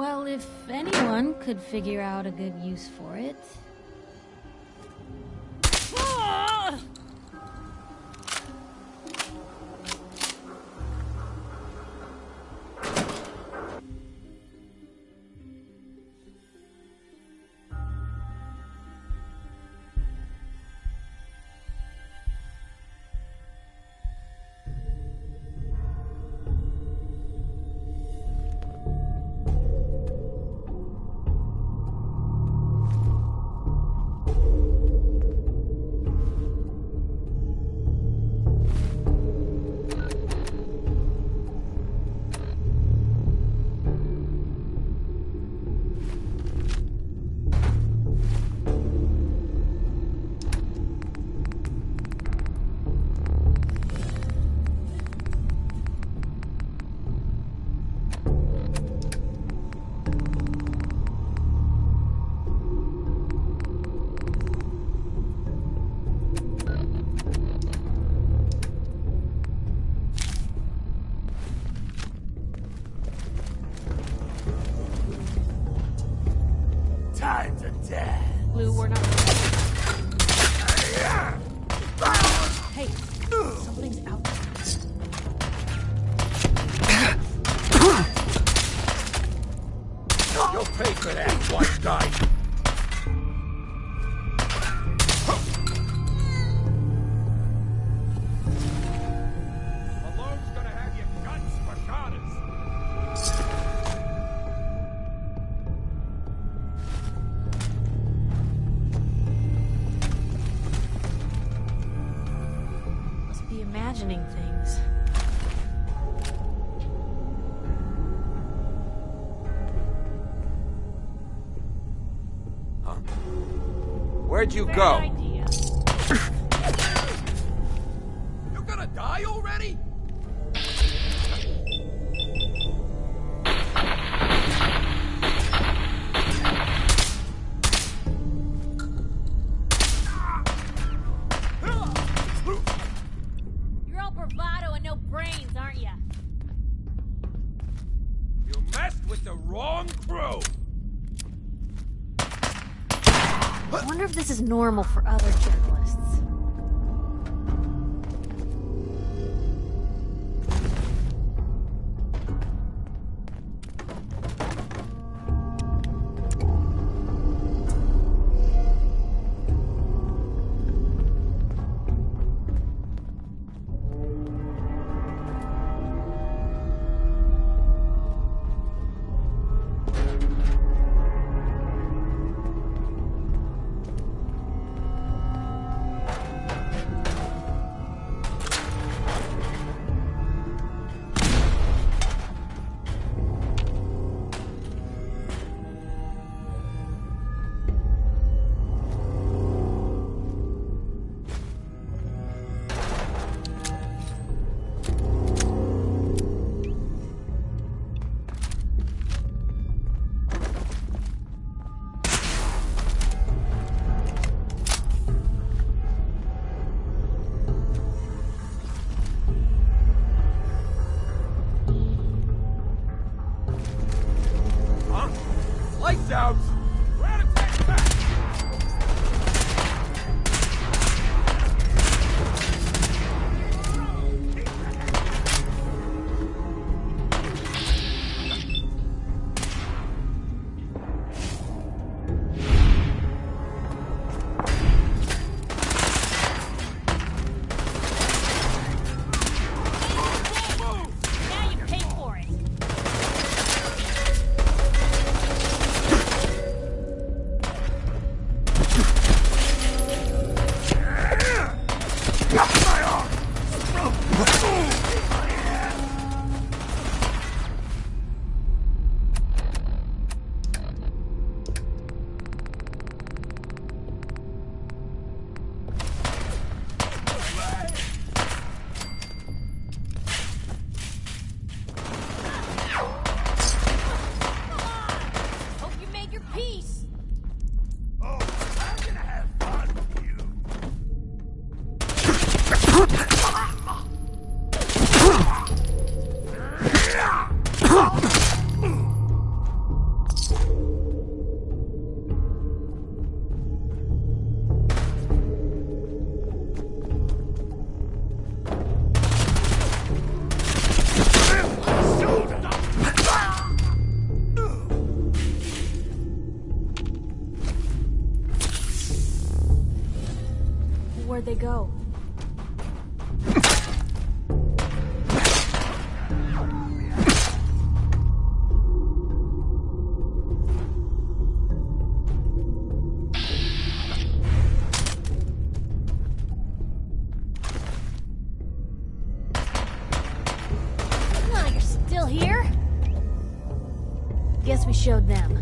Well, if anyone could figure out a good use for it... Blue, we're not... Hey, something's out there. You'll pay for that, white guy. Malone's gonna have your guts for goddess. Imagining things. Huh? Where'd you go? Idea. You're gonna die already? Bravado and no brains, aren't ya? You messed with the wrong crew! I wonder if this is normal for other journalists. Lights out! We're out of time back! Now you pay for it. Where'd they go? Oh, you're still here? Guess we showed them.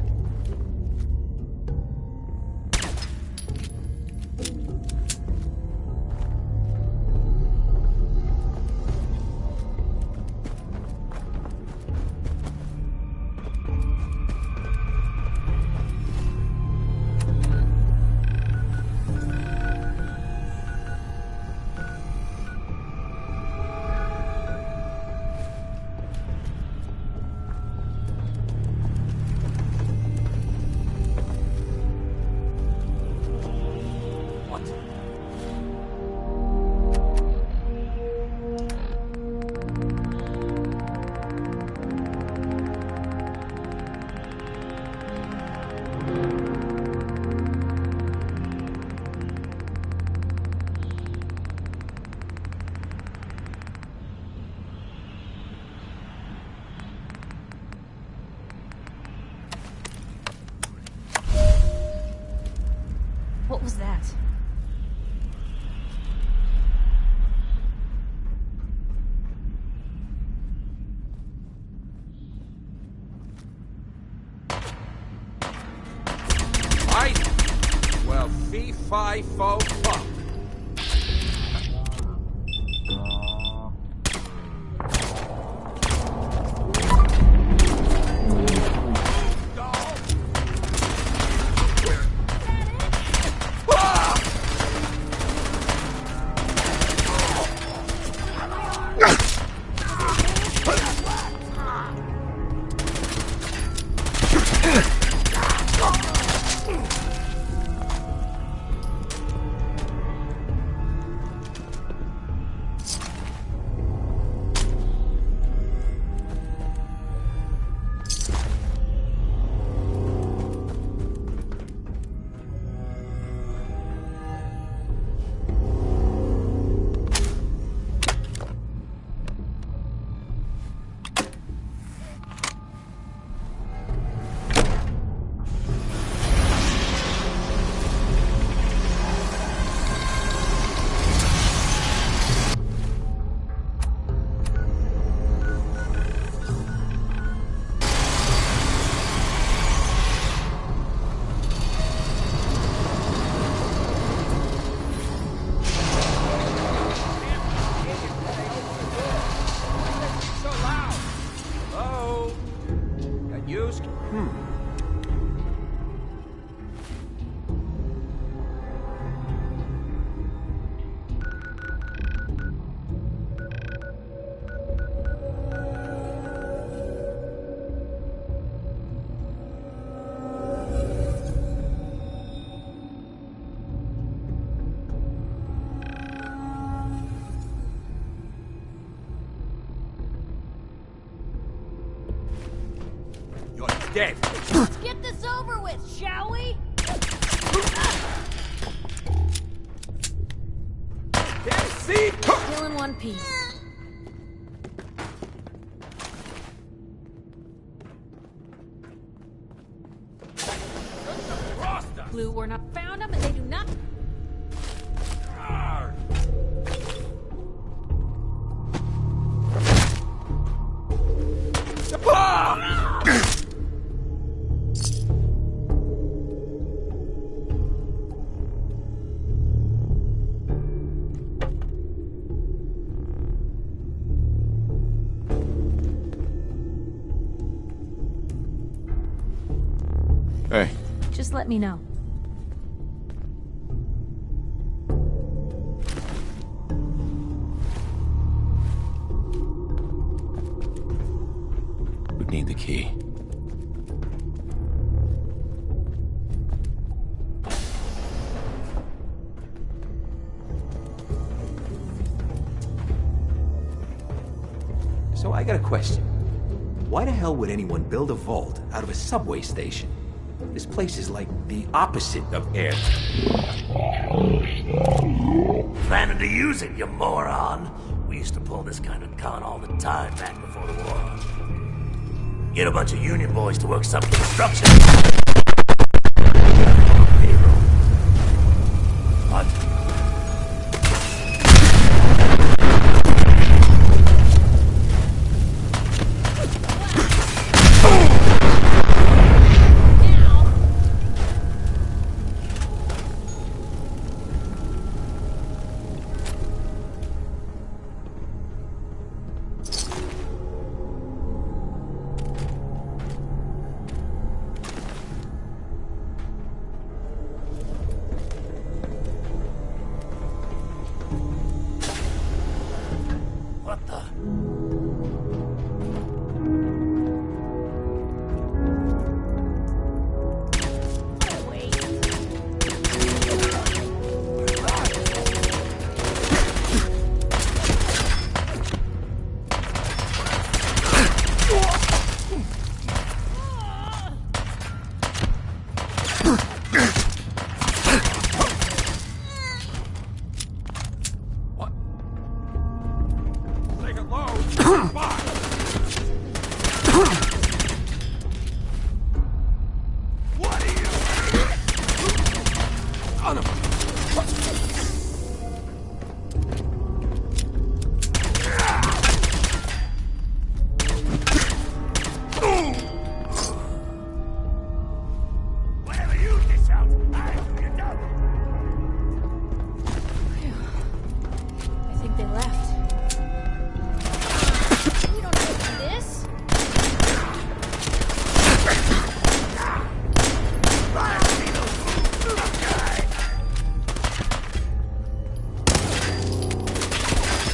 What was that? Right? Well, fee, fi, fo, fum. You're dead. Let's get this over with, shall we? Can't see. Still in one piece. Blue were not found them, and they do not. Hey. Just let me know. Would need the key. So I got a question. Why the hell would anyone build a vault out of a subway station? This place is like the opposite of air. Planning to use it, you moron. We used to pull this kind of con all the time back before the war. Get a bunch of union boys to work some construction. Payroll. What? What the? Oh, wait. What? Take it low. Fuck. What are you? Son of a... Whatever you dish out, I do your job. I think they left. We don't have to do this.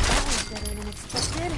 That was better than expected.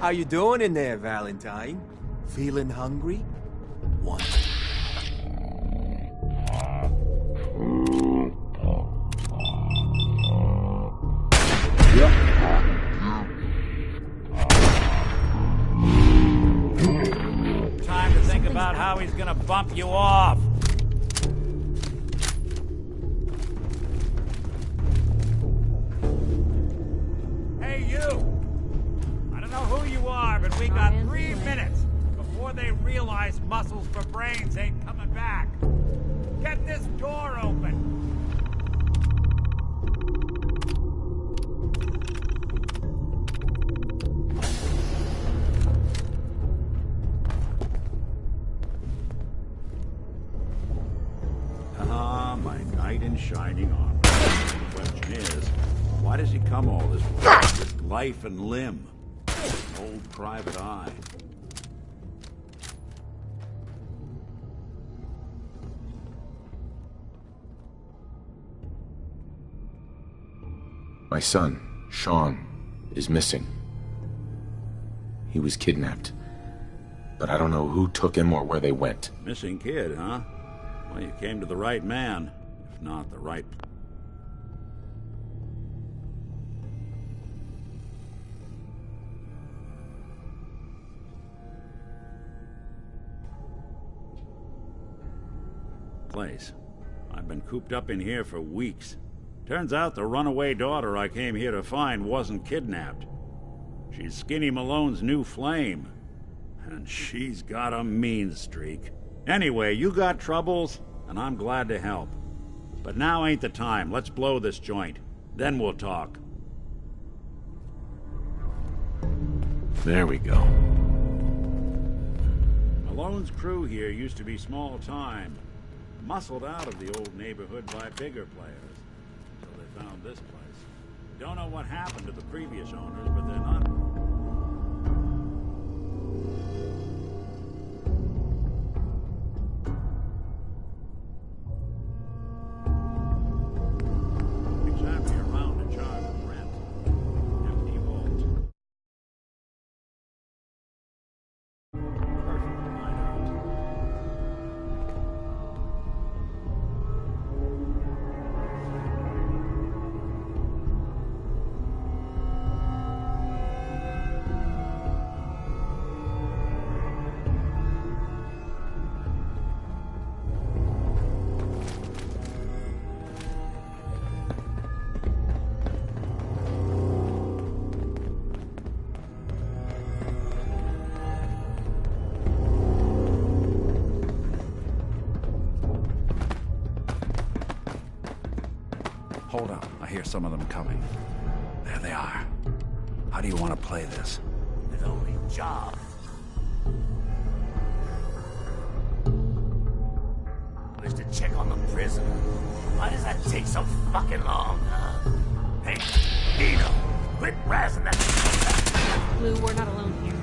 How you doing in there, Valentine? Feeling hungry? One. Time to think about how he's gonna bump you off. Hey, you! I don't know who you are, but we got 3 minutes before they realize muscles for brains ain't coming back. Get this door open! Ah, my knight in shining armor. The question is, why does he come all this way with life and limb? Old private eye. My son, Sean, is missing. He was kidnapped. But I don't know who took him or where they went. Missing kid, huh? Well, you came to the right man, if not the right... place. I've been cooped up in here for weeks. Turns out the runaway daughter I came here to find wasn't kidnapped. She's Skinny Malone's new flame. And she's got a mean streak. Anyway, you got troubles, and I'm glad to help. But now ain't the time. Let's blow this joint. Then we'll talk. There we go. Malone's crew here used to be small time. Muscled out of the old neighborhood by bigger players. So they found this place. Don't know what happened to the previous owners, but they're not... Exactly around in charge of rent. Empty vault. Perfect hideout. Hold up. I hear some of them coming. There they are. How do you want to play this? There's only job. Where's the check on the prisoner? Why does that take so fucking long, huh? Hey, Dino, quit razzing that. Blue, we're not alone here.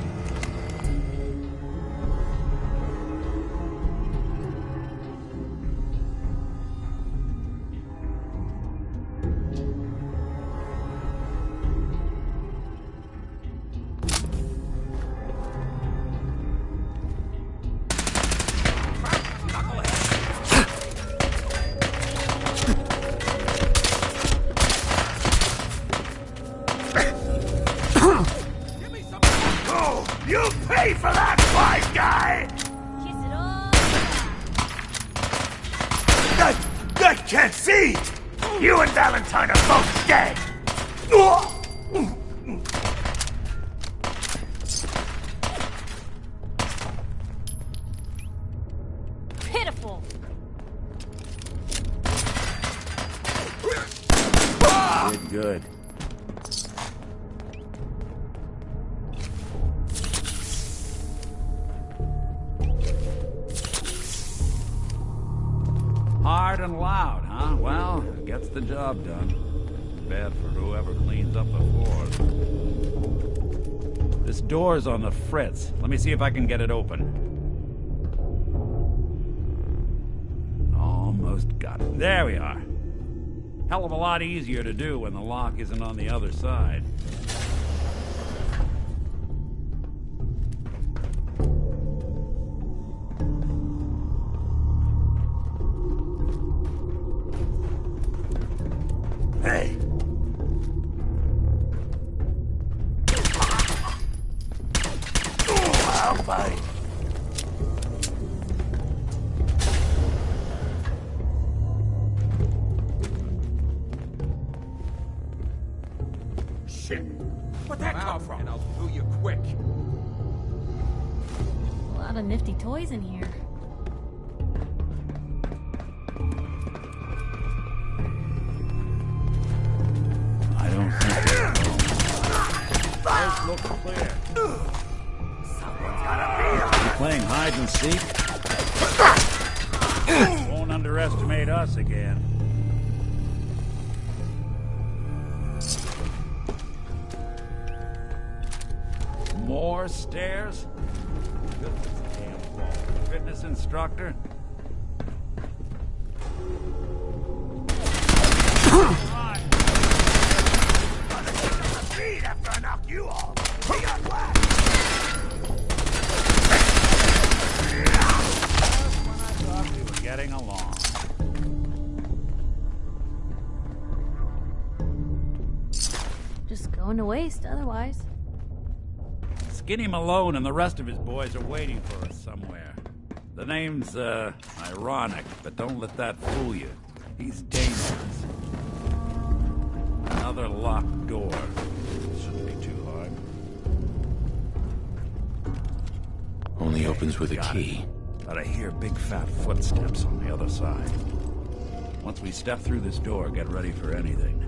You pay for that, wise guy! Kiss it all. I can't see! You and Valentine are both dead! Pitiful. Good. Hard and loud, huh? Well, gets the job done. Bad for whoever cleans up the floors. This door's on the fritz. Let me see if I can get it open. Almost got it. There we are. Hell of a lot easier to do when the lock isn't on the other side. Hey. I'll bite. Shit. Where'd that come from? And I'll do you quick. A lot of nifty toys in here. I don't think they're home. Those look clear. Someone's gotta be here. You playing hide and seek? Won't underestimate us again. More stairs? Good as a damn wall. Fitness instructor? Speed after I knock you off. We got whacked. Just when I thought we were getting along. Just going to waste otherwise. Skinny Malone and the rest of his boys are waiting for us somewhere. The name's, ironic, but don't let that fool you. He's dangerous. Another locked door. Shouldn't be too hard. Only opens with a key. But I hear big fat footsteps on the other side. Once we step through this door, get ready for anything.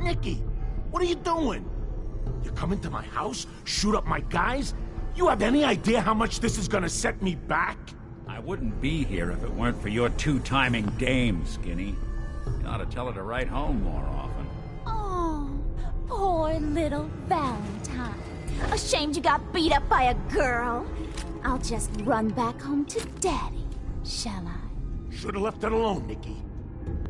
Nicky, what are you doing? You come into my house, shoot up my guys? You have any idea how much this is gonna set me back? I wouldn't be here if it weren't for your two-timing dame, Skinny. You ought to tell her to write home more often. Oh, poor little Valentine. Ashamed you got beat up by a girl. I'll just run back home to Daddy, shall I? Should've left it alone, Nicky.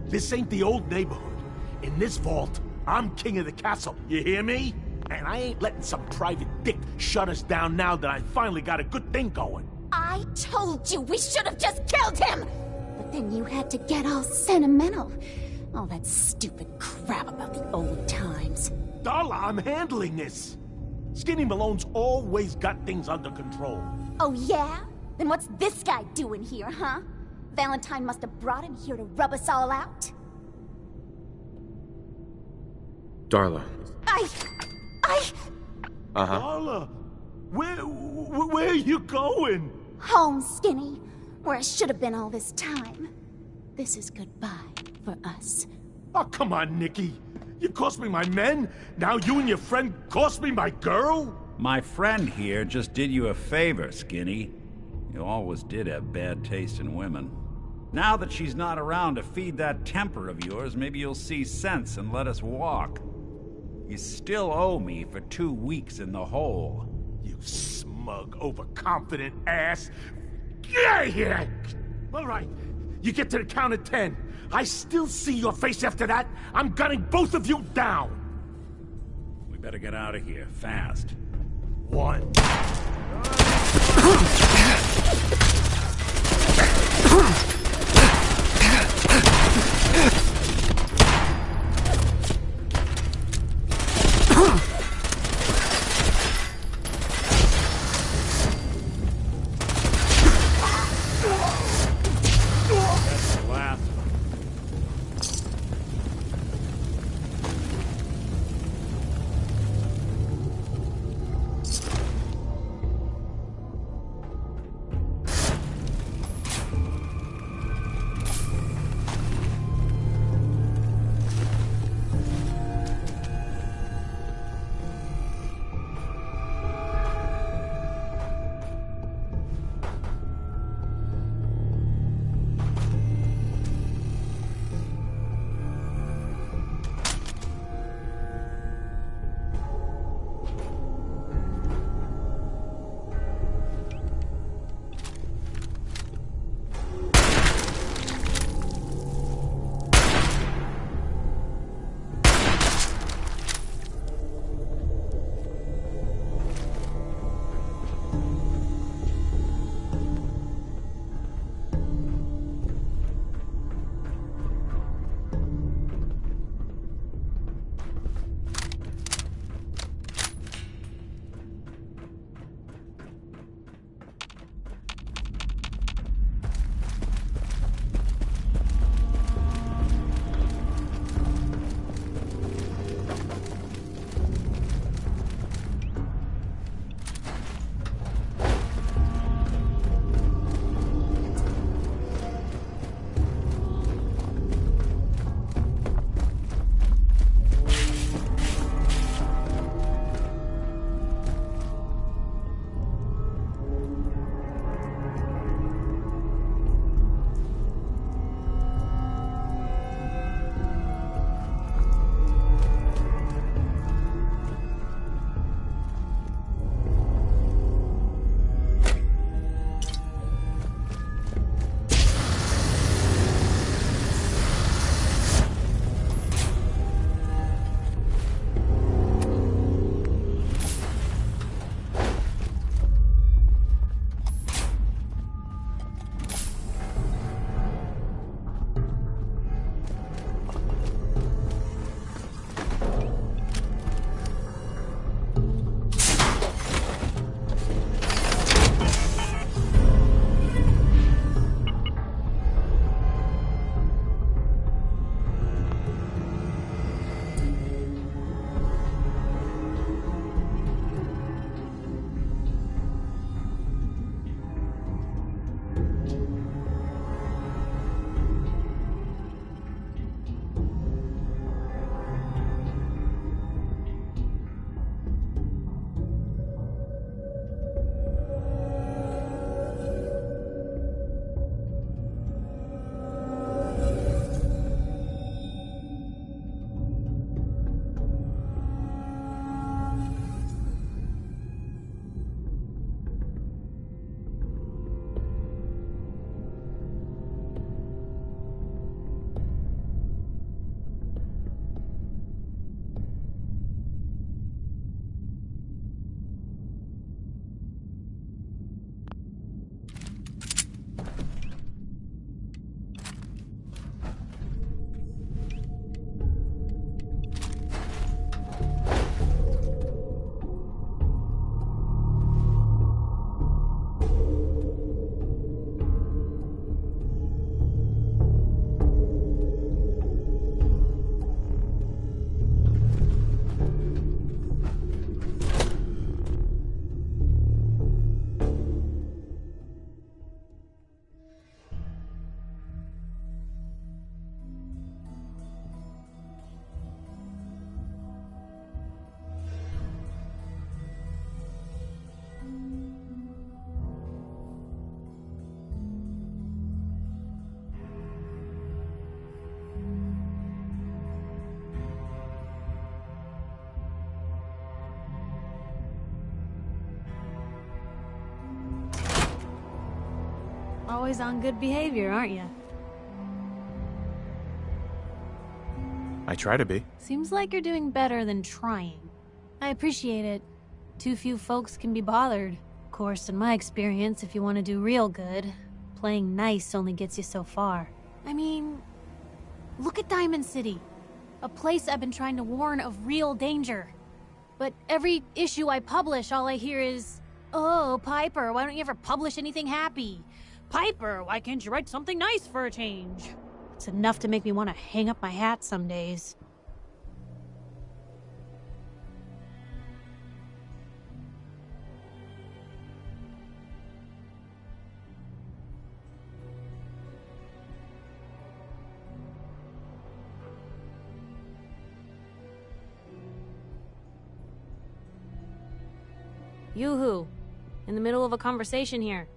This ain't the old neighborhood. In this vault, I'm king of the castle, you hear me? And I ain't letting some private dick shut us down now that I finally got a good thing going. I told you we should have just killed him! But then you had to get all sentimental. All that stupid crap about the old times. Darla, I'm handling this. Skinny Malone's always got things under control. Oh yeah? Then what's this guy doing here, huh? Valentine must have brought him here to rub us all out? Darla. Darla, where are you going? Home, Skinny. Where I should have been all this time. This is goodbye for us. Oh, come on, Nicky. You cost me my men, now you and your friend cost me my girl? My friend here just did you a favor, Skinny. You always did have bad taste in women. Now that she's not around to feed that temper of yours, maybe you'll see sense and let us walk. You still owe me for 2 weeks in the hole. You smug, overconfident ass. Get out of here! All right, you get to the count of 10. I still see your face after that. I'm gunning both of you down. We better get out of here, fast. 1. always on good behavior, aren't you? I try to be. Seems like you're doing better than trying. I appreciate it. Too few folks can be bothered. Of course, in my experience, if you want to do real good, playing nice only gets you so far. I mean, look at Diamond City. A place I've been trying to warn of real danger. But every issue I publish, all I hear is, "Oh, Piper, why don't you ever publish anything happy? Piper, why can't you write something nice for a change?" It's enough to make me want to hang up my hat some days. Yoo-hoo. In the middle of a conversation here.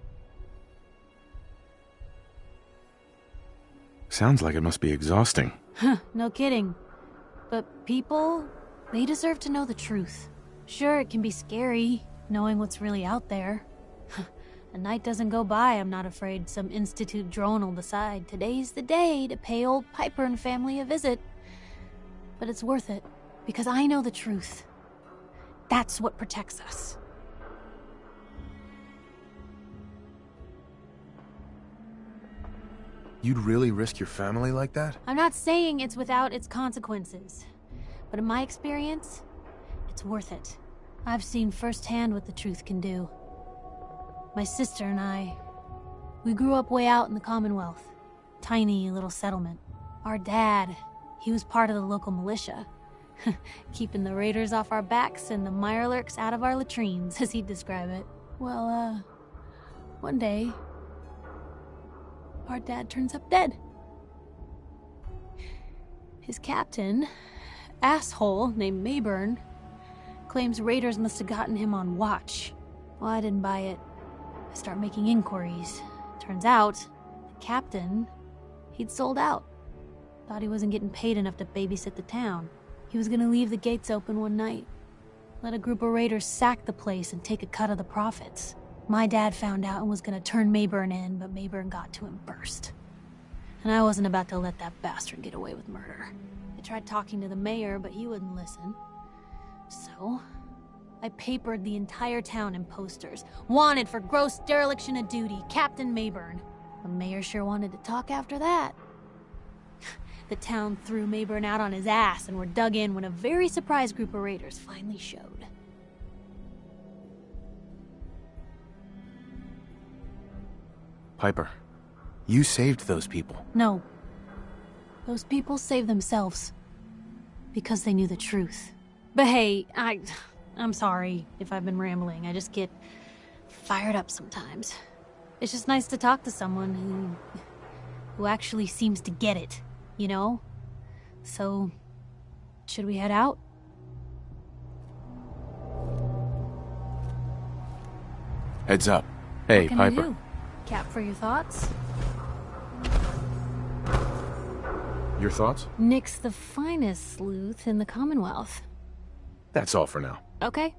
Sounds like it must be exhausting. No kidding. But people, they deserve to know the truth. Sure, it can be scary, knowing what's really out there. A night doesn't go by, I'm not afraid some Institute drone will decide today's the day to pay old Piper and family a visit. But it's worth it, because I know the truth. That's what protects us. You'd really risk your family like that? I'm not saying it's without its consequences, but in my experience, it's worth it. I've seen firsthand what the truth can do. My sister and I, we grew up way out in the Commonwealth. Tiny little settlement. Our dad, he was part of the local militia. Keeping the raiders off our backs and the mirelurks out of our latrines, as he'd describe it. Well, one day, our dad turns up dead. His captain, asshole named Mayburn, claims raiders must have gotten him on watch. Well, I didn't buy it. I start making inquiries. Turns out, the captain, he'd sold out. Thought he wasn't getting paid enough to babysit the town. He was gonna leave the gates open one night. Let a group of raiders sack the place and take a cut of the profits. My dad found out and was gonna turn Mayburn in, but Mayburn got to him first. And I wasn't about to let that bastard get away with murder. I tried talking to the mayor, but he wouldn't listen. So, I papered the entire town in posters. Wanted for gross dereliction of duty, Captain Mayburn. The mayor sure wanted to talk after that. The town threw Mayburn out on his ass and were dug in when a very surprised group of raiders finally showed. Piper, you saved those people. No. Those people saved themselves. Because they knew the truth. But hey, I'm sorry if I've been rambling. I just get fired up sometimes. It's just nice to talk to someone who actually seems to get it, you know? So, should we head out? Heads up. Hey, What can Piper. I do? Cap for your thoughts? Your thoughts? Nick's the finest sleuth in the Commonwealth. That's all for now. Okay.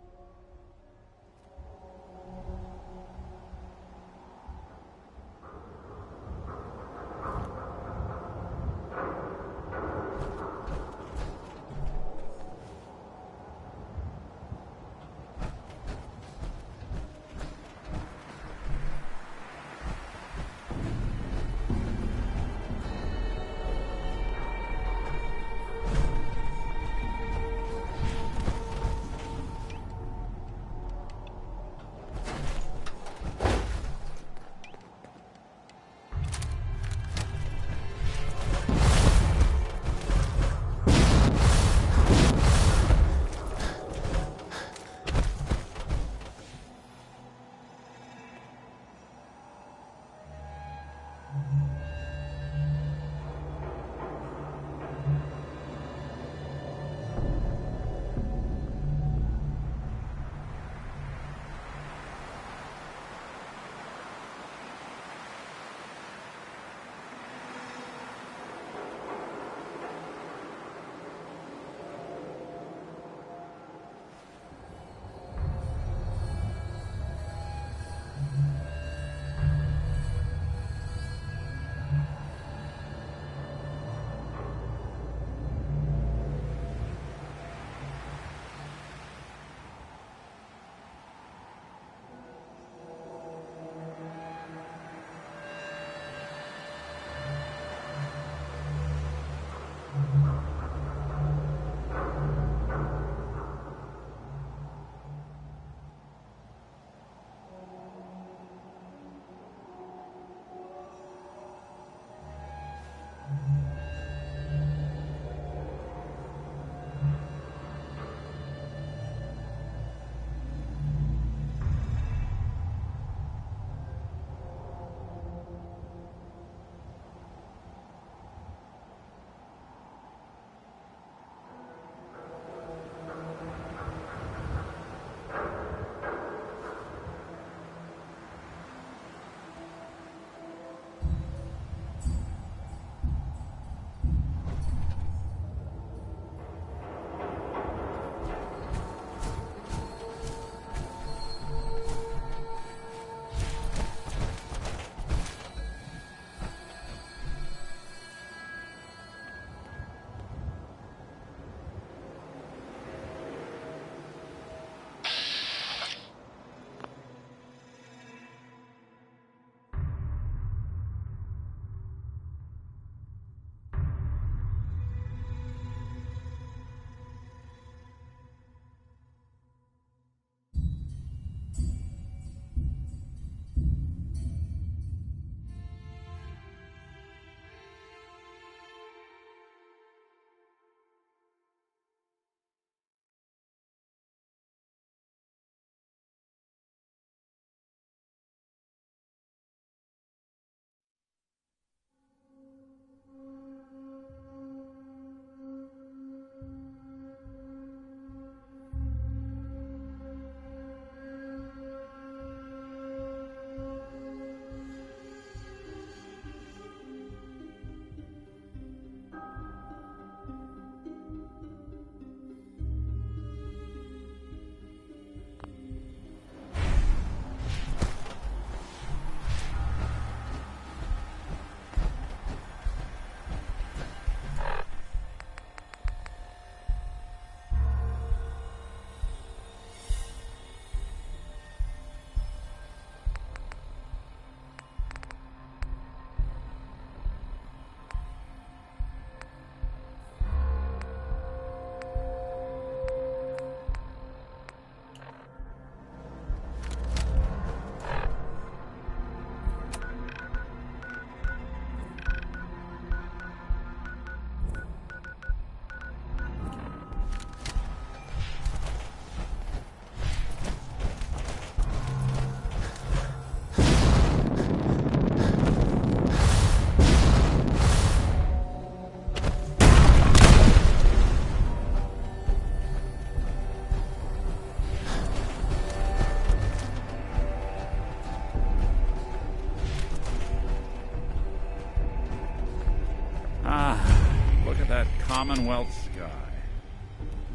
Commonwealth sky.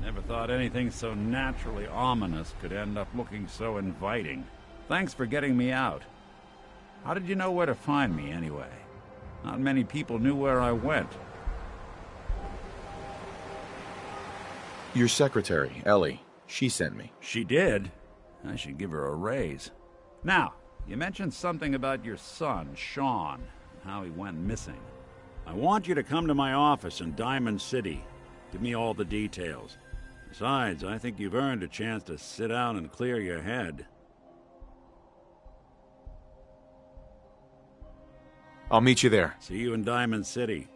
Never thought anything so naturally ominous could end up looking so inviting. Thanks for getting me out. How did you know where to find me, anyway? Not many people knew where I went. Your secretary, Ellie, she sent me. She did? I should give her a raise. Now, you mentioned something about your son, Sean, and how he went missing. I want you to come to my office in Diamond City. Give me all the details. Besides, I think you've earned a chance to sit down and clear your head. I'll meet you there. See you in Diamond City.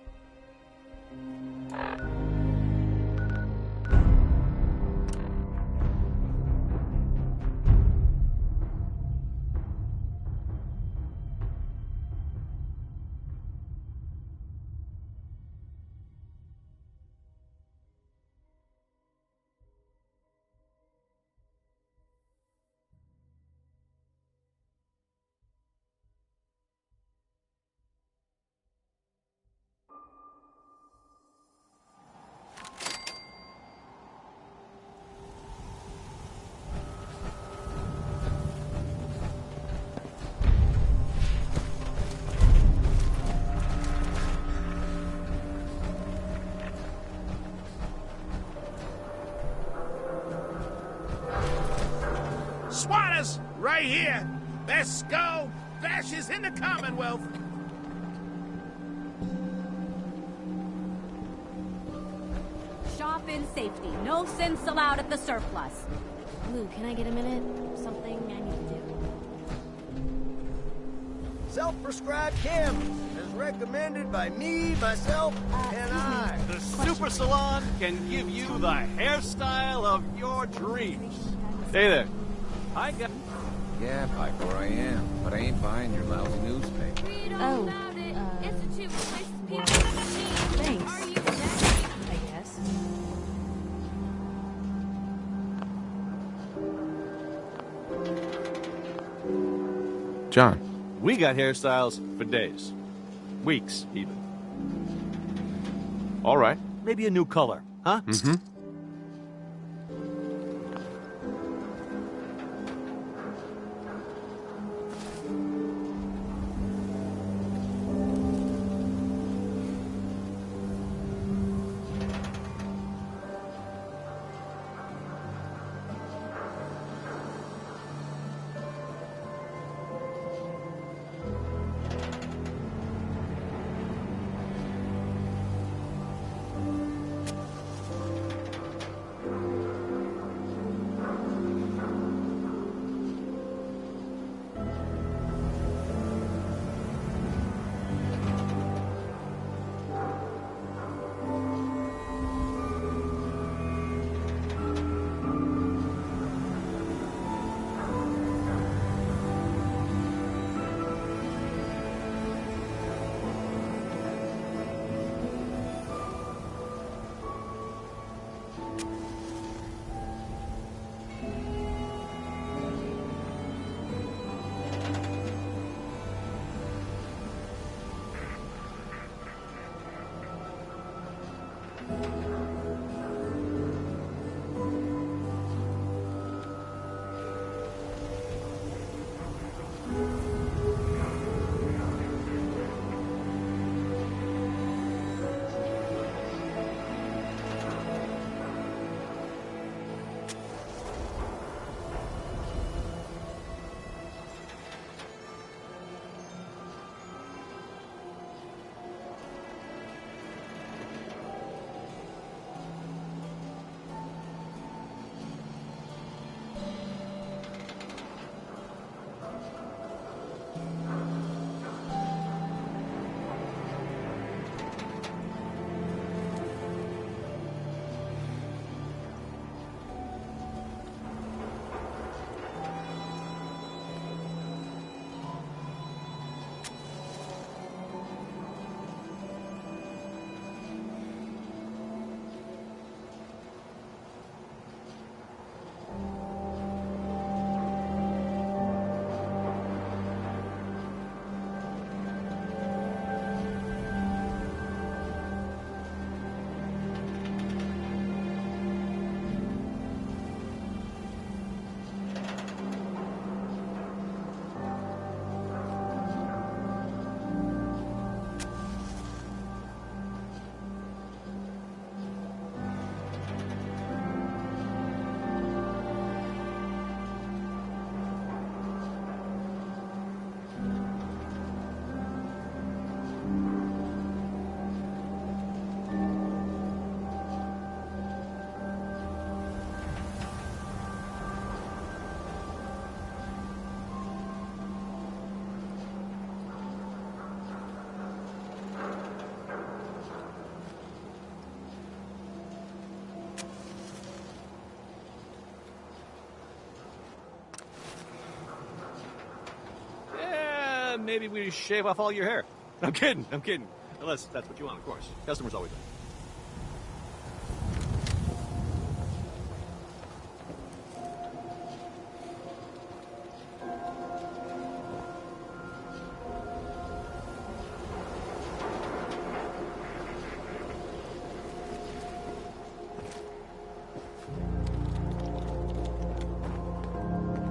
Swatters, right here. Best skull bashes in the Commonwealth. Shop in safety. No sense allowed at the surplus. Lou, can I get a minute? Something I need to do. Self-prescribed cannabis, as recommended by me, myself, and I. The Super Salon can give you the hairstyle of your dreams. Hey there. I got... Yeah, Piper, I am. But I ain't buying your lousy newspaper. Oh, thanks. I guess. John. We got hairstyles for days. Weeks, even. All right. Maybe a new color, huh? Mm-hmm. maybe we shave off all your hair. I'm kidding. Unless that's what you want, of course. Customers always do.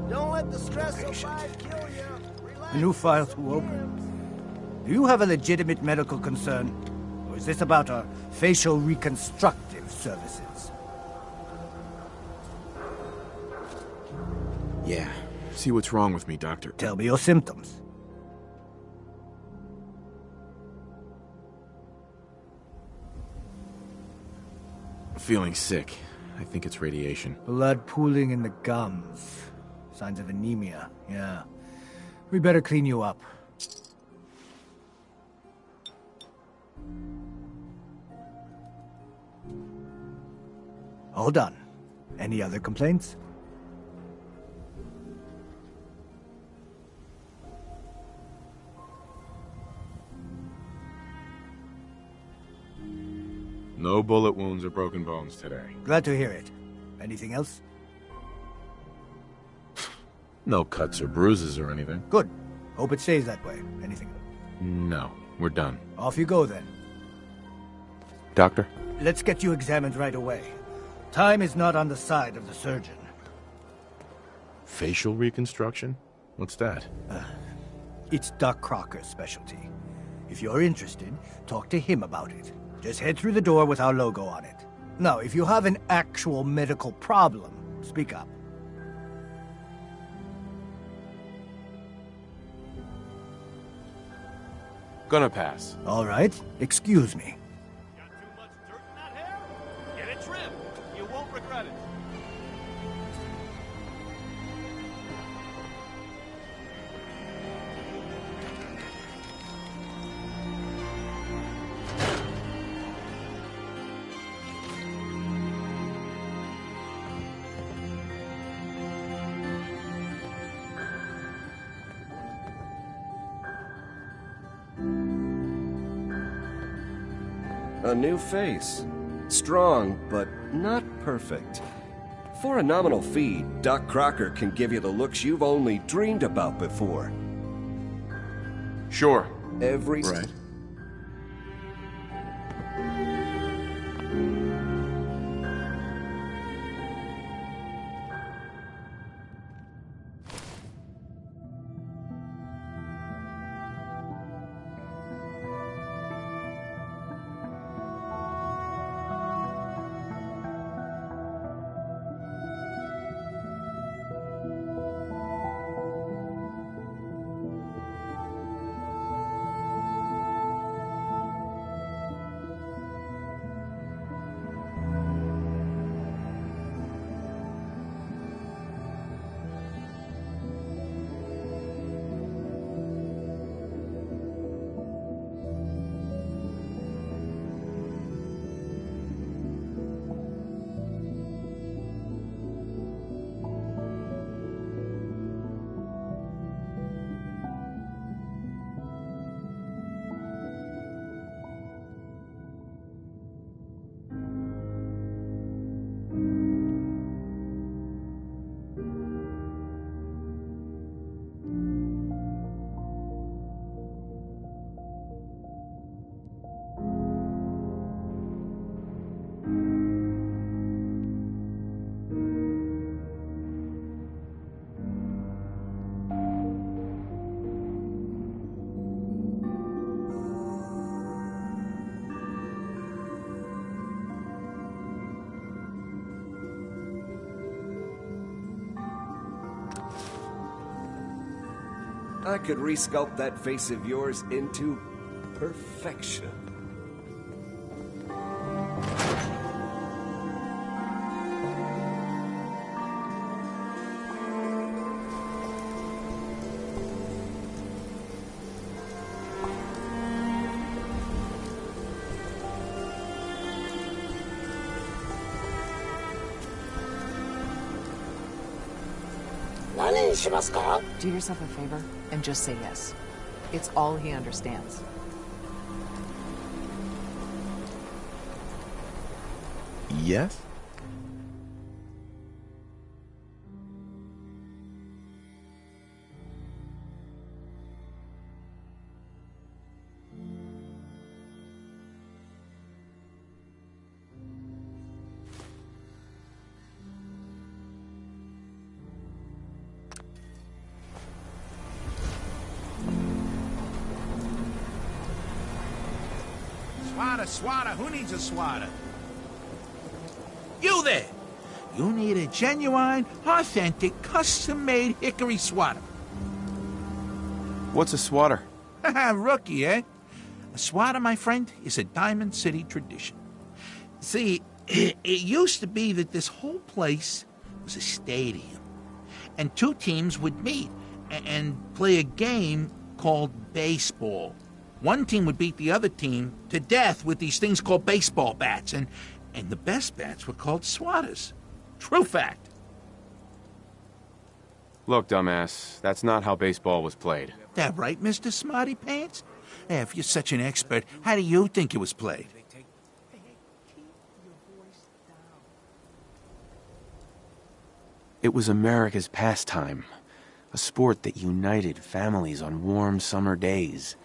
Don't let the stress of life kill you. Relax. A new file to open. Do you have a legitimate medical concern? Or is this about our facial reconstructive services? Yeah. See what's wrong with me, Doctor. Tell me your symptoms. Feeling sick. I think it's radiation. Blood pooling in the gums. Signs of anemia, yeah. We better clean you up. All done. Any other complaints? No bullet wounds or broken bones today. Glad to hear it. Anything else? No cuts or bruises or anything. Good. Hope it stays that way. Anything? No, we're done. Off you go then. Doctor? Let's get you examined right away. Time is not on the side of the surgeon. Facial reconstruction? What's that? It's Doc Crocker's specialty. If you're interested, talk to him about it. Just head through the door with our logo on it. Now, if you have an actual medical problem, speak up. Gonna pass. All right. Excuse me. Got too much dirt in that hair? Get it trimmed. You won't regret it. A new face. Strong, but not perfect. For a nominal fee, Doc Crocker can give you the looks you've only dreamed about before. Sure. Right. I could resculpt that face of yours into perfection. Do yourself a favor and just say yes. It's all he understands. Yes? Swatter, who needs a swatter? You there! You need a genuine, authentic, custom-made hickory swatter. What's a swatter? Rookie, eh? A swatter, my friend, is a Diamond City tradition. See, it used to be that this whole place was a stadium, and two teams would meet and play a game called baseball. One team would beat the other team to death with these things called baseball bats, and the best bats were called swatters. True fact. Look, dumbass, that's not how baseball was played. That right, Mr. Smarty Pants? Hey, if you're such an expert, how do you think it was played? It was America's pastime, a sport that united families on warm summer days.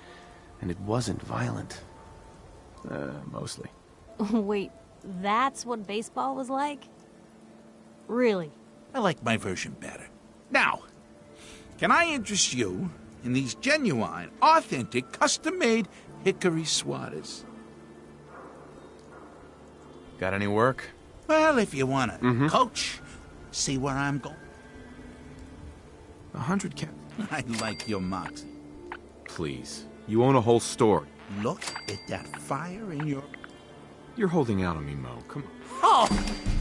And it wasn't violent. Mostly. Wait, that's what baseball was like? Really? I like my version better. Now, can I interest you in these genuine, authentic, custom-made hickory swatters? Got any work? Well, if you want to coach, see where I'm going. 100 cap. I like your moxie. Please. You own a whole store. Look at that fire in your... You're holding out on me, Mo. Come on. Oh,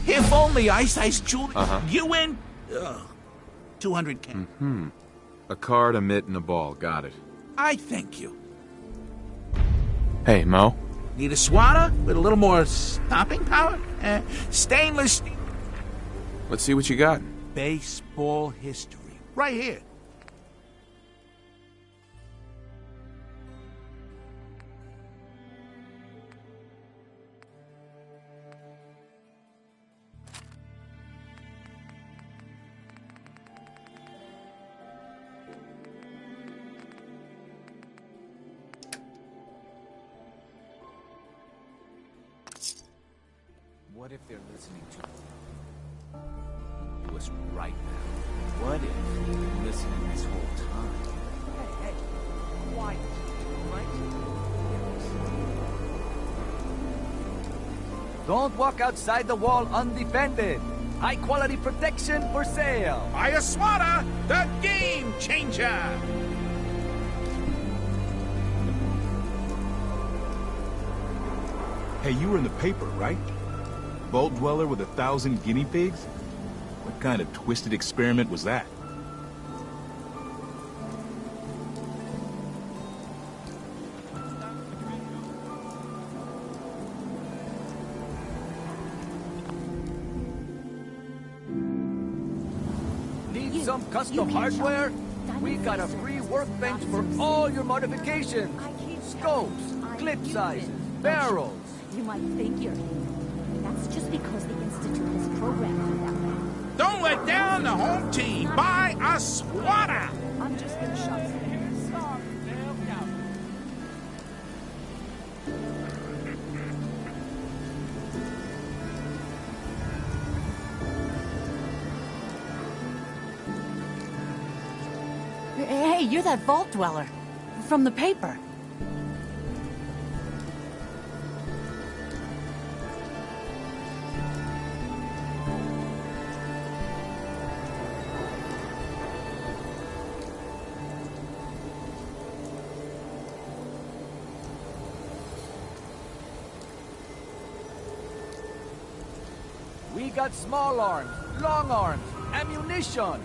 if only Ice Julie. You win 200K. A card, a mitt, and a ball. Got it. I thank you. Hey, Mo. Need a swatter with a little more stopping power? Stainless... Let's see what you got. Baseball history. Right here. What if they're listening to us right now? What if they've been listening this whole time? Hey, quiet, right? Don't walk outside the wall undefended. High quality protection for sale. Buy a swatter, the game changer. Hey, you were in the paper, right? Vault dweller with 1,000 guinea pigs? What kind of twisted experiment was that? Need some custom hardware? We got a free workbench for all your modifications. Scopes, clip sizes, barrels. You might think you're That's just because the Institute has programmed you that way. Don't let down the home team. Buy a swatter. I'm just gonna shop Hey, you're that vault dweller from the paper. We got small arms, long arms, ammunition.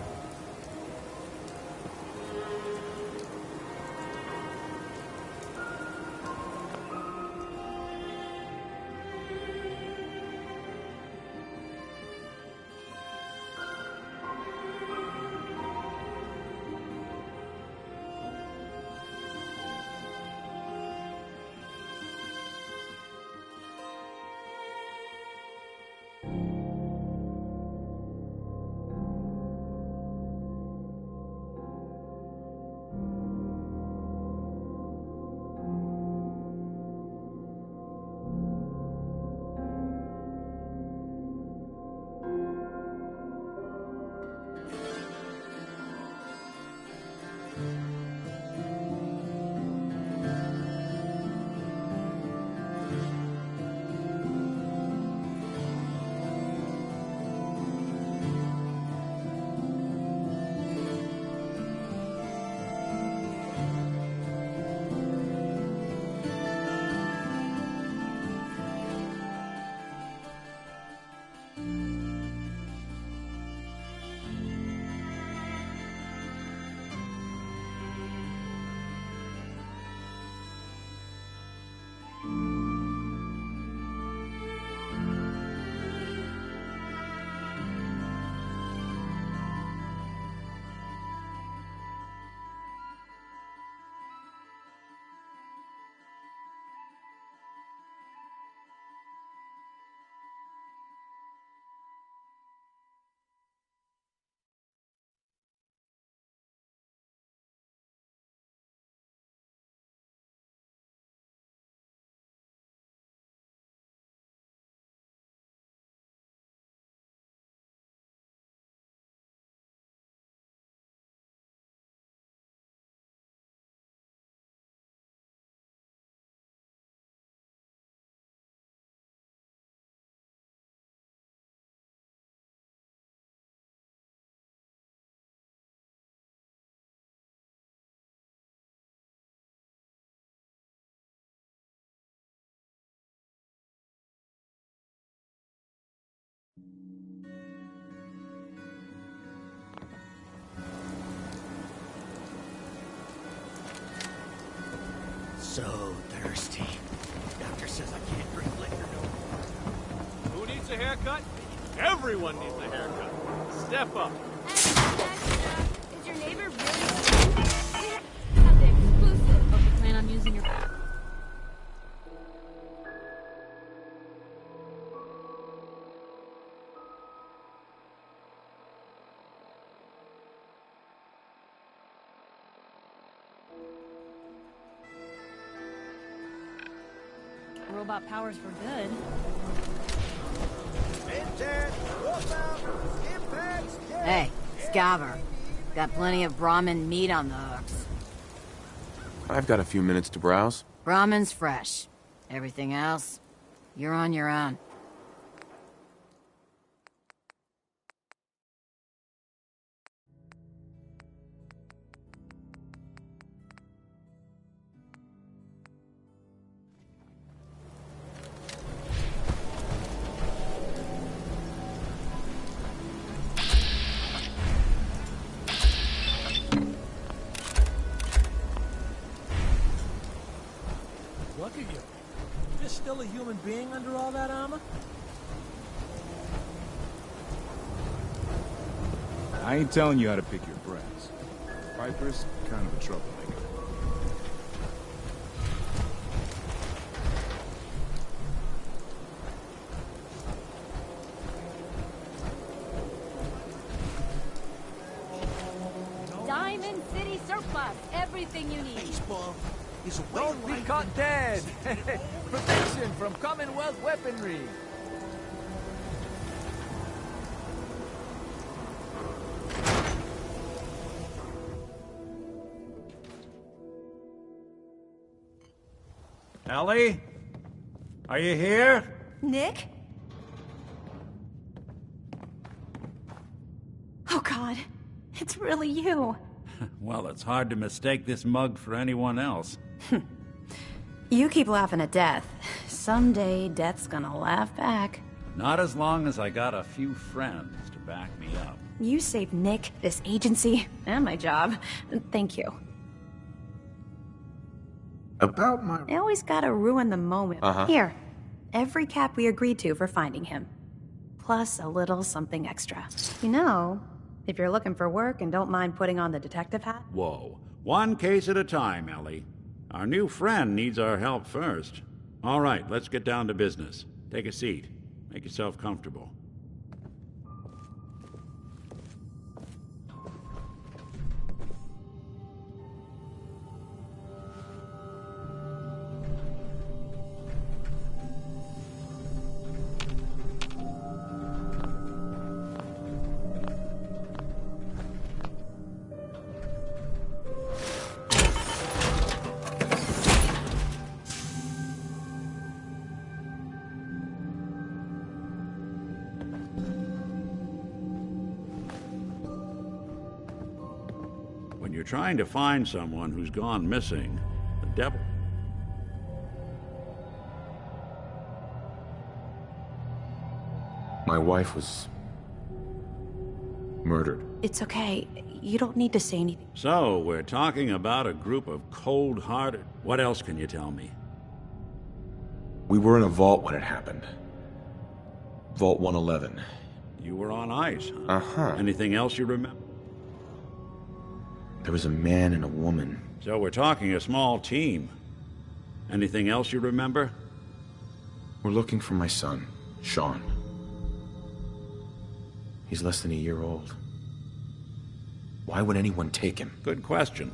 So thirsty. Doctor says I can't drink liquor no more. Who needs a haircut? Everyone needs a haircut. Step up. Is your neighbor really? We have the exclusive. Hope you plan on using your. Robot powers for good. Hey, Scaver. Got plenty of Brahmin meat on the hooks. I've got a few minutes to browse. Brahmin's fresh. Everything else, you're on your own. Look at you. You're still a human being under all that armor? I ain't telling you how to pick your friends. Piper's kind of a troublemaker. Diamond City Surplus. Everything you need. Baseball is a way Don't of be life. caught dead! Protection from Commonwealth weaponry! Ellie? Are you here? Nick? Oh God, it's really you. Well, it's hard to mistake this mug for anyone else. You keep laughing at death. Someday, death's gonna laugh back. Not as long as I got a few friends to back me up. You saved Nick, this agency, and my job. Thank you. About my... I always gotta ruin the moment. Here, every cap we agreed to for finding him. Plus a little something extra. You know, if you're looking for work and don't mind putting on the detective hat. Whoa. One case at a time, Ellie. Our new friend needs our help first. All right, let's get down to business. Take a seat. Make yourself comfortable. When you're trying to find someone who's gone missing, the devil... My wife was murdered. It's okay. You don't need to say anything. So, we're talking about a group of cold-hearted... What else can you tell me? We were in a vault when it happened. Vault 111. You were on ice, huh? Uh-huh. Anything else you remember? There was a man and a woman. So we're talking a small team. Anything else you remember? We're looking for my son, Sean. He's less than a year old. Why would anyone take him? Good question.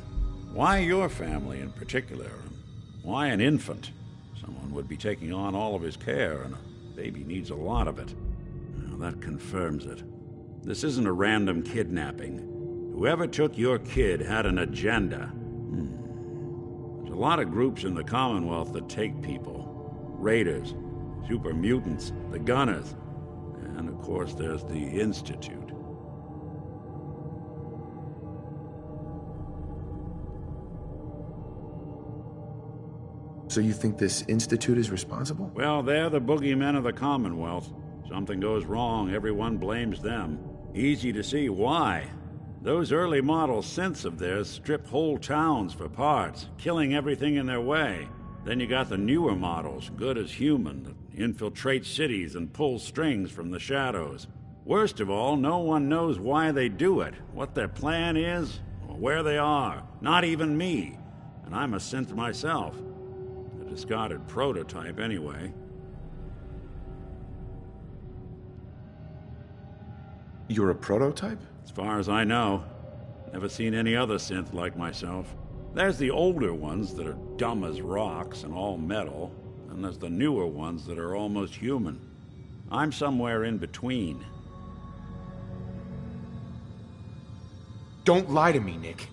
Why your family in particular? Why an infant? Someone would be taking on all of his care, and a baby needs a lot of it. Well, that confirms it. This isn't a random kidnapping. Whoever took your kid had an agenda. There's a lot of groups in the Commonwealth that take people. Raiders, super mutants, the Gunners, and of course there's the Institute. So you think this Institute is responsible? Well, they're the boogeymen of the Commonwealth. Something goes wrong, everyone blames them. Easy to see why. Those early model synths of theirs strip whole towns for parts, killing everything in their way. Then you got the newer models, good as human, that infiltrate cities and pull strings from the shadows. Worst of all, no one knows why they do it, what their plan is, or where they are. Not even me. And I'm a synth myself. A discarded prototype, anyway. You're a prototype? As far as I know. Never seen any other synth like myself. There's the older ones that are dumb as rocks and all metal, and there's the newer ones that are almost human. I'm somewhere in between. Don't lie to me, Nick.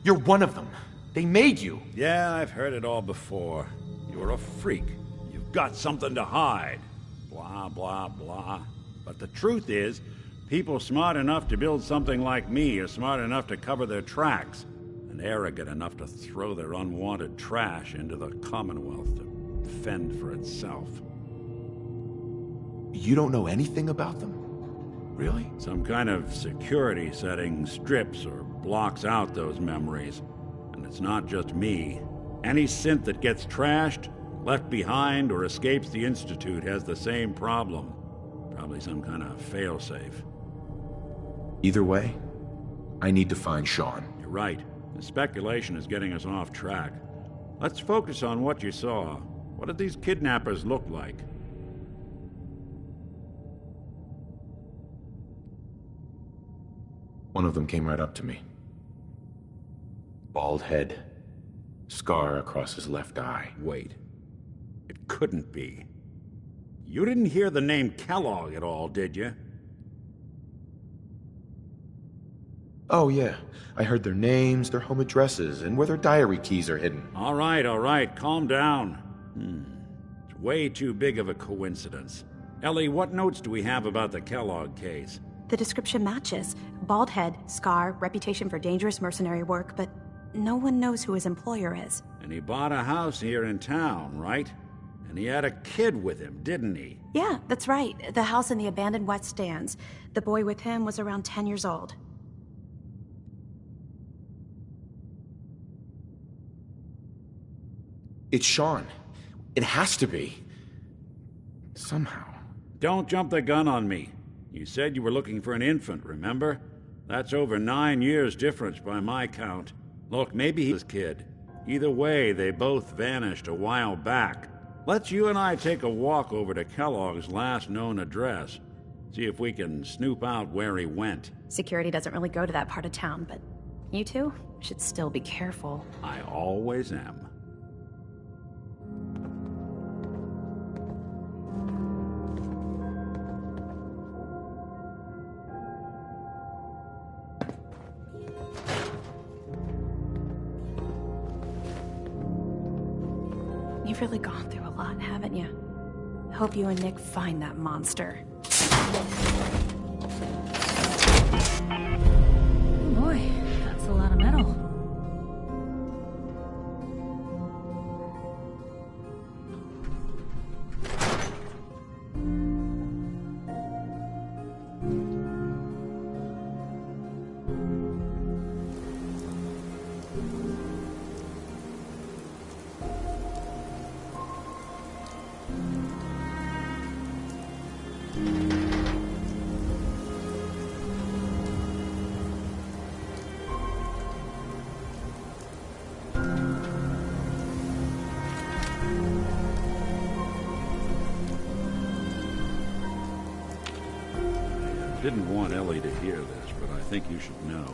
You're one of them. They made you. Yeah, I've heard it all before. You're a freak. You've got something to hide. Blah, blah, blah. But the truth is, people smart enough to build something like me are smart enough to cover their tracks, and arrogant enough to throw their unwanted trash into the Commonwealth to fend for itself. You don't know anything about them? Really? Some kind of security setting strips or blocks out those memories. And it's not just me. Any synth that gets trashed, left behind, or escapes the Institute has the same problem. Probably some kind of failsafe. Either way, I need to find Sean. You're right. The speculation is getting us off track. Let's focus on what you saw. What did these kidnappers look like? One of them came right up to me. Bald head, scar across his left eye. Wait. It couldn't be. You didn't hear the name Kellogg at all, did you? Oh, yeah. I heard their names, their home addresses, and where their diary keys are hidden. All right. Calm down. It's way too big of a coincidence. Ellie, what notes do we have about the Kellogg case? The description matches. Bald head, scar, reputation for dangerous mercenary work, but no one knows who his employer is. And he bought a house here in town, right? And he had a kid with him, didn't he? Yeah, that's right. The house in the abandoned West Stands. The boy with him was around 10 years old. It's Sean. It has to be. Somehow. Don't jump the gun on me. You said you were looking for an infant, remember? That's over 9 years difference by my count. Look, maybe he's his kid. Either way, they both vanished a while back. Let's you and I take a walk over to Kellogg's last known address. See if we can snoop out where he went. Security doesn't really go to that part of town, but you two should still be careful. I always am. You've really gone through a lot, haven't you? I hope you and Nick find that monster. Boy, that's a lot of metal. Didn't want Ellie to hear this, but I think you should know.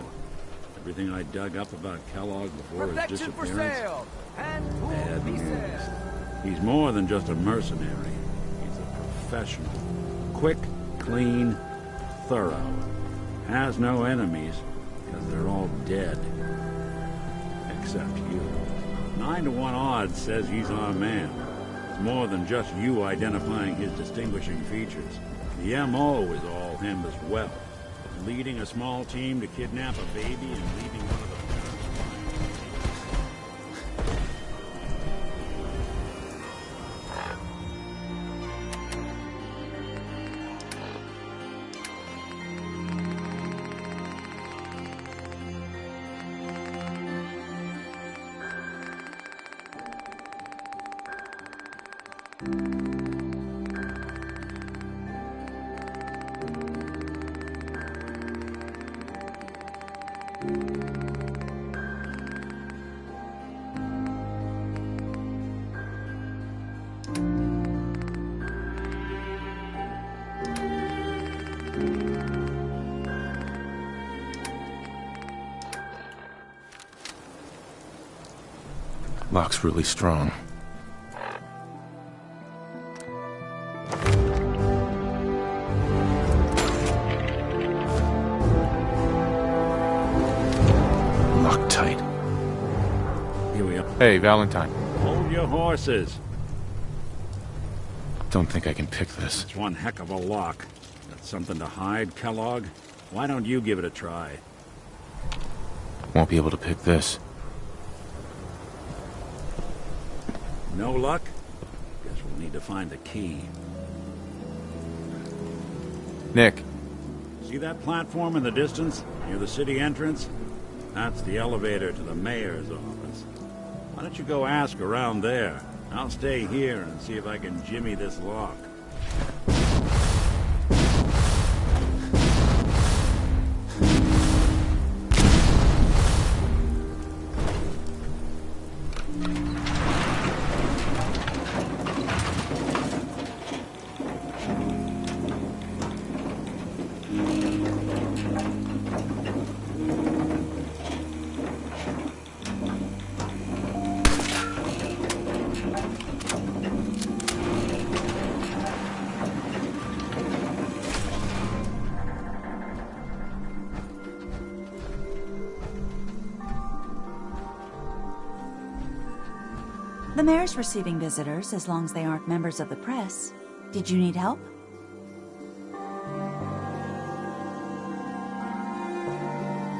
Everything I dug up about Kellogg before his Protection for disappearance... sale. And Bad he news. says. He's more than just a mercenary. He's a professional. Quick, clean, thorough. Has no enemies, because they're all dead. Except you. 9 to 1 odds says he's our man. It's more than just you identifying his distinguishing features. The M.O. is all him as well. Leading a small team to kidnap a baby and leaving one of the Lock's really strong. Locked tight. Here we are. Hey, Valentine. Hold your horses. Don't think I can pick this. It's one heck of a lock. Got something to hide, Kellogg? Why don't you give it a try? Won't be able to pick this. No luck? Guess we'll need to find the key. Nick. See that platform in the distance, near the city entrance? That's the elevator to the mayor's office. Why don't you go ask around there? I'll stay here and see if I can jimmy this lock. The mayor's receiving visitors as long as they aren't members of the press. Did you need help?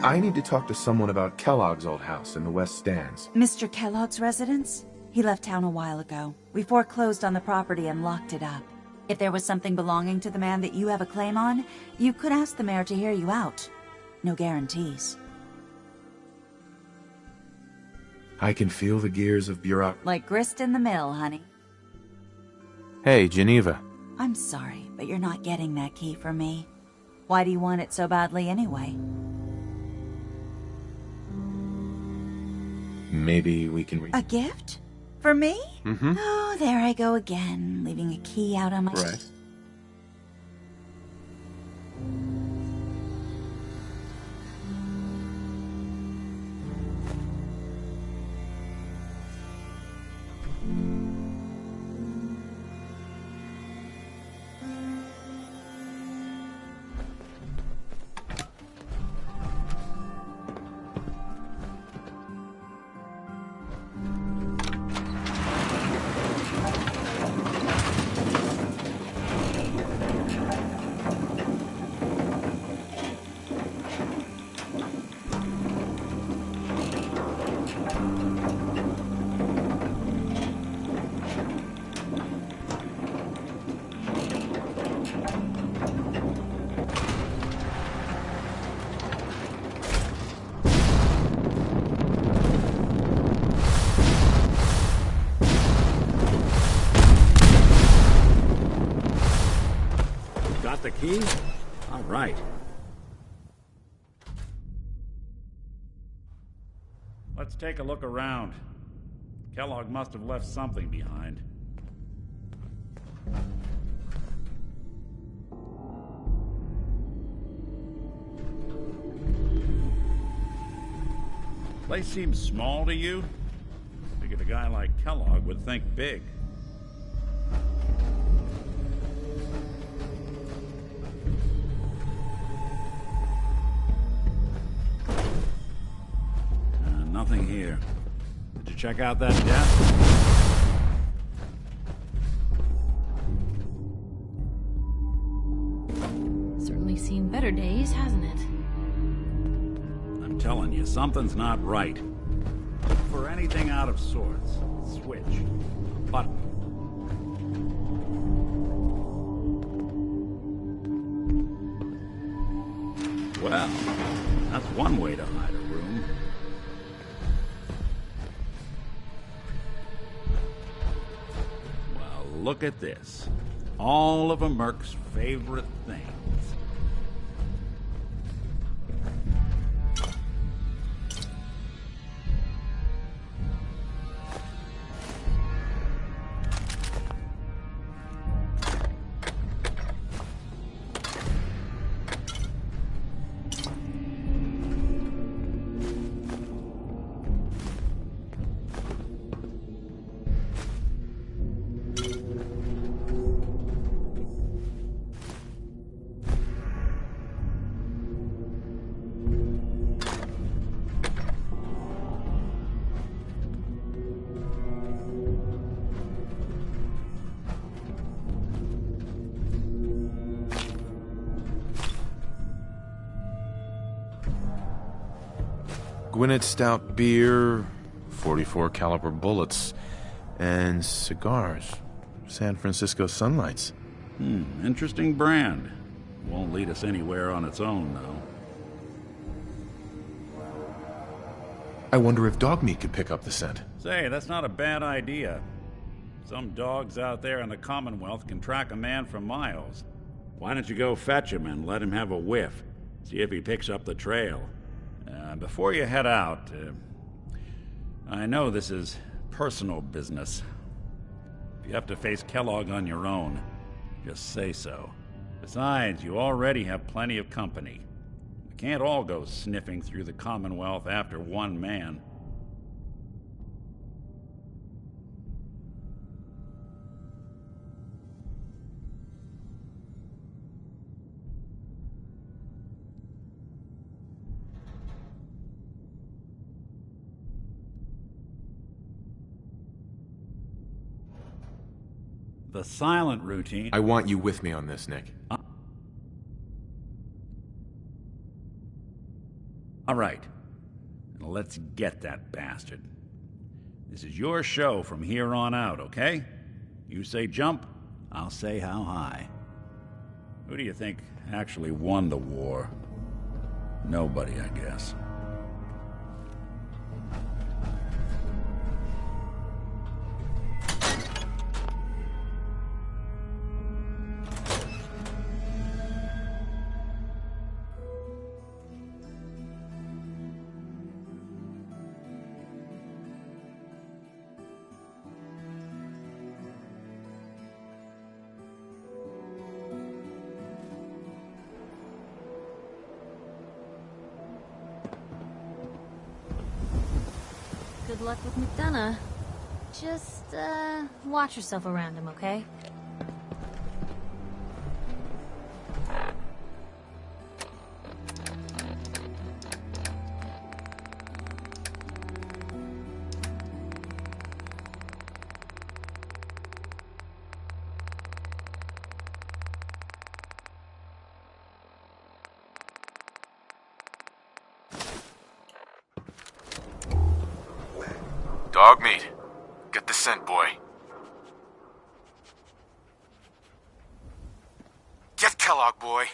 I need to talk to someone about Kellogg's old house in the West Stands. Mr. Kellogg's residence? He left town a while ago. We foreclosed on the property and locked it up. If there was something belonging to the man that you have a claim on, you could ask the mayor to hear you out. No guarantees. I can feel the gears of bureaucracy. Like grist in the mill, honey. Hey, Geneva. I'm sorry, but you're not getting that key from me. Why do you want it so badly anyway? Maybe we can A gift? For me? Mm-hmm. Oh, there I go again, leaving a key out on my... Right. The key? All right. Let's take a look around. Kellogg must have left something behind. Place seems small to you? Figured a guy like Kellogg would think big. Nothing here. Did you check out that desk? Certainly seen better days, hasn't it? I'm telling you, something's not right. Look for anything out of sorts. Switch. A button. Well, that's one way to hide a room. look at this. All of a Merc's favorite things. Gwinnett Stout beer, 44 caliber bullets, and cigars. San Francisco Sunlights. Interesting brand. Won't lead us anywhere on its own, though. I wonder if dog meat could pick up the scent. Say, that's not a bad idea. Some dogs out there in the Commonwealth can track a man for miles. Why don't you go fetch him and let him have a whiff? See if he picks up the trail. Before you head out, I know this is personal business. If you have to face Kellogg on your own, just say so. Besides, you already have plenty of company. We can't all go sniffing through the Commonwealth after one man. The silent routine... I want you with me on this, Nick. All right. Now let's get that bastard. This is your show from here on out, okay? You say jump, I'll say how high. Who do you think actually won the war? Nobody, I guess. Good luck with McDonough. Just, watch yourself around him, okay? Dog meat. Get the scent, boy. Get Kellogg, boy.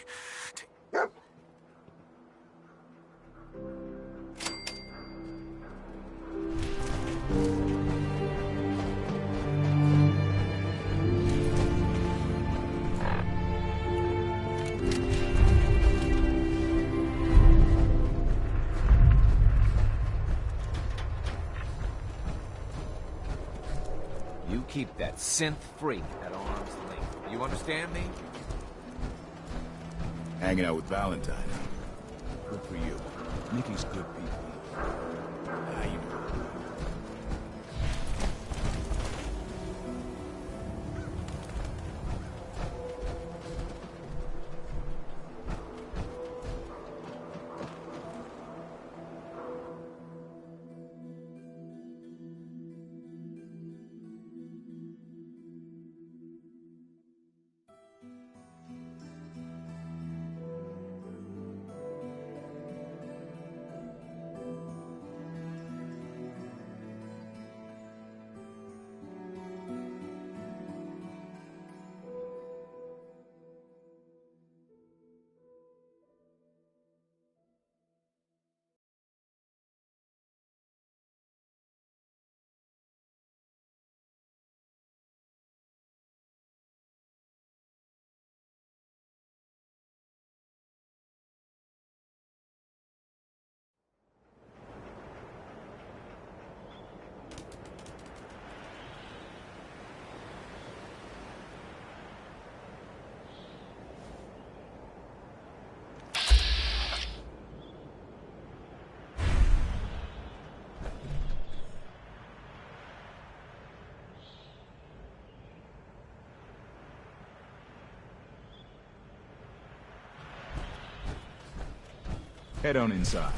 You keep that synth freak at arm's length. You understand me? Hanging out with Valentine. Good for you. Nikki's good people. How you doing? Head on inside.